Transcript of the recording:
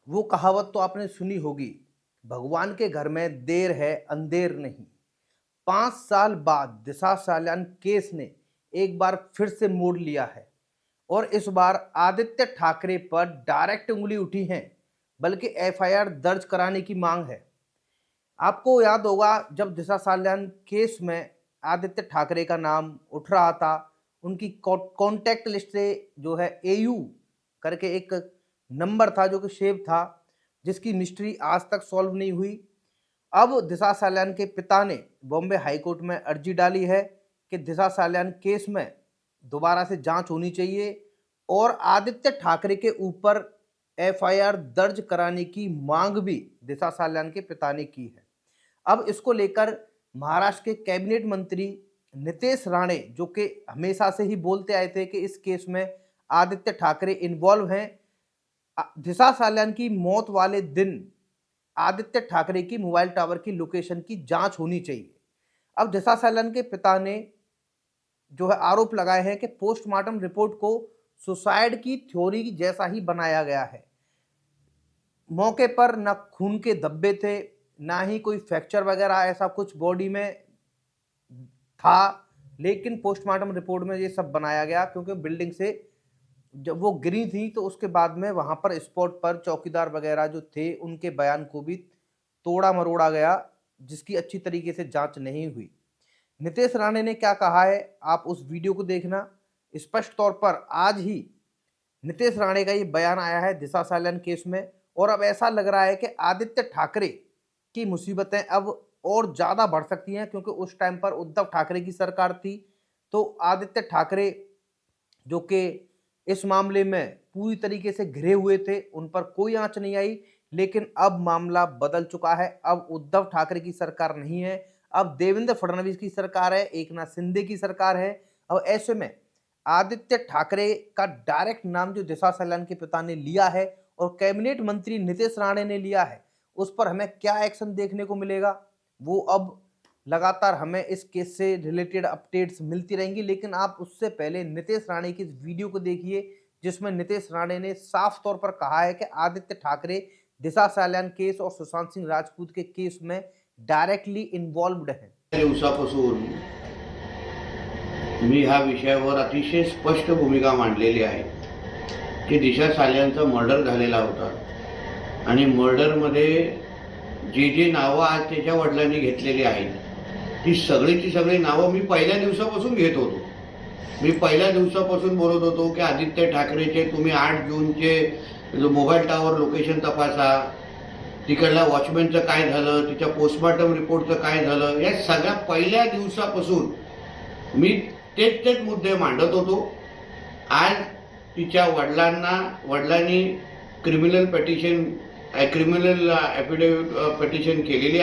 वो कहावत तो आपने सुनी होगी, भगवान के घर में देर है अंधेर नहीं। 5 साल बाद दिशा साल्यान केस ने एक बार फिर से मोड़ लिया है और इस बार आदित्य ठाकरे पर डायरेक्ट उंगली उठी है, बल्कि एफआईआर दर्ज कराने की मांग है। आपको याद होगा, जब दिशा साल्यान केस में आदित्य ठाकरे का नाम उठ रहा था, उनकी कॉन्टैक्ट लिस्ट से जो है एयू करके एक नंबर था जो कि सेव था, जिसकी मिस्ट्री आज तक सॉल्व नहीं हुई। अब दिशा साल्यान के पिता ने बॉम्बे हाई कोर्ट में अर्जी डाली है कि दिशा साल्यान केस में दोबारा से जांच होनी चाहिए और आदित्य ठाकरे के ऊपर एफआईआर दर्ज कराने की मांग भी दिशा साल्यान के पिता ने की है। अब इसको लेकर महाराष्ट्र के कैबिनेट मंत्री नितेश राणे, जो कि हमेशा से ही बोलते आए थे कि इस केस में आदित्य ठाकरे इन्वॉल्व हैं, दिशा साल्यान की मौत वाले दिन आदित्य ठाकरे की मोबाइल टावर की लोकेशन की जांच होनी चाहिए। अब दिशा साल्यान के पिता ने जो है आरोप लगाए हैं कि पोस्टमार्टम रिपोर्ट को सुसाइड की थ्योरी जैसा ही बनाया गया है। मौके पर न खून के धब्बे थे, ना ही कोई फ्रैक्चर वगैरह ऐसा कुछ बॉडी में था, लेकिन पोस्टमार्टम रिपोर्ट में ये सब बनाया गया क्योंकि बिल्डिंग से जब वो गिरी थी तो उसके बाद में वहां पर स्पॉट पर चौकीदार वगैरह जो थे उनके बयान को भी तोड़ा मरोड़ा गया, जिसकी अच्छी तरीके से जांच नहीं हुई। नितेश राणे ने क्या कहा है, आप उस वीडियो को देखना। स्पष्ट तौर पर आज ही नितेश राणे का ये बयान आया है दिशा साल्यान केस में, और अब ऐसा लग रहा है कि आदित्य ठाकरे की मुसीबतें अब और ज़्यादा बढ़ सकती हैं, क्योंकि उस टाइम पर उद्धव ठाकरे की सरकार थी तो आदित्य ठाकरे जो कि इस मामले में पूरी तरीके से घिरे हुए थे, उन पर कोई आंच नहीं आई। लेकिन अब मामला बदल चुका है, अब उद्धव ठाकरे की सरकार नहीं है, अब देवेंद्र फडणवीस की सरकार है, एकनाथ शिंदे की सरकार है। अब ऐसे में आदित्य ठाकरे का डायरेक्ट नाम जो दिशा साल्यान के पिता ने लिया है और कैबिनेट मंत्री नितेश राणे ने लिया है, उस पर हमें क्या एक्शन देखने को मिलेगा, वो अब लगातार हमें इस केस से रिलेटेड अपडेट्स मिलती रहेंगी। लेकिन आप उससे पहले नितेश राणे की इस वीडियो को देखिए, जिसमें नितेश राणे ने साफ तौर पर कहा है कि आदित्य ठाकरे दिशा साल्यान केस और सुशांत सिंह राजपूत के केस में डायरेक्टली इन्वॉल्व्ड हैं। दिवसापासून मी ह्या विषयावर अतिशय स्पष्ट भूमिका मांडलेली आहे की दिशा साल्यांचा मर्डर झालेला होता आणि मर्डरमध्ये जे नावं आज त्याच्या वडिलांनी घेतलेली आहेत ती सगळीची सगळी नावं मी पहिल्या दिवसापासून घेत होतो। मी पहिल्या दिवसापासून बोलत होतो की आदित्य ठाकरेचे तुम्ही 8 जूनचे जो मोबाईल टावर लोकेशन तपासा, तिकडल्या वॉचमॅनचं काय झालं, तिच्या पोस्टमार्टम रिपोर्टचं काय झालं, या सगळ्या पहिल्या दिवसापासून मी तेच मुद्दे मांडत होतो। आज तिच्या वडिलांनी क्रिमिनल ॲफिडेव्हिट पिटिशन केलेली आहे।